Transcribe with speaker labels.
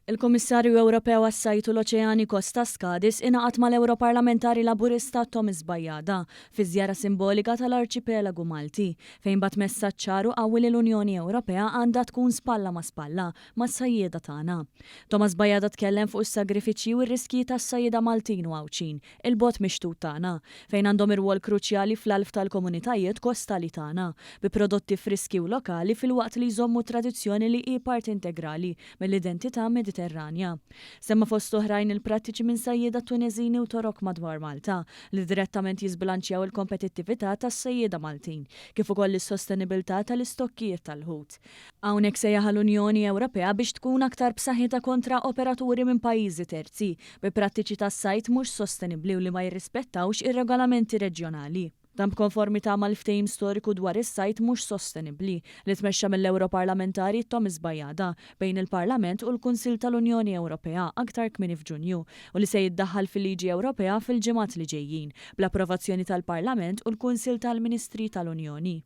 Speaker 1: Il-Kummissarju Ewropew għas-Sajt u l-Oċeani Kostas Skadis ingħaqad mal-Europarlamentari Laburista Thomas Bajada fi żjara simbolika tal-Arċipelagu Malti fejn bat messaġġ ċaru qawwi li l-Unjoni Ewropea għandha tkun spalla ma' spalla mas-sajjieda tagħna. Thomas Bajada tkellem fuq is-sagrifiċċji u r-riskji tas-sajjieda Maltin u Għawċin, il-bot mixtut tagħna, fejn għandhom ir-rwol kruċjali fl-alf tal-komunitajiet kostali tagħna bi prodotti friski u lokali fil-waqt li jżommu tradizzjoni li hi parti integrali mill-identità Mediterranja. Semma fost oħrajn il-prattiċi minn sajjieda Tunezini u Torok madwar Malta li direttament jizbilanċjaw il-kompetittività tas-sajjieda Maltin kif ukoll is-sostenibilità tal-istokkijiet tal-ħut. Hawnhekk sejjaħ l-Unjoni Ewropea biex tkun aktar b'saħħitha kontra operaturi minn pajjiżi terzi bi prattiċi tas-sajt mhux sostenibbli u li ma jirrispettawx ir-regolamenti reġjonali. Dan b'konformità mal-ftehim storiku dwar is-sajt mhux sostenibbli li tmexxa mill-Ewroparlamentari Thomas Bajada bejn il-Parlament u l-Kunsill tal-Unjoni Ewropea aktar kmieni f'Ġunju u li se jiddaħħal fil-Liġi Ewropea fil-ġimgħat li ġejjin bl-approvazzjoni tal-Parlament u l-Kunsill tal-Ministri tal-Unjoni.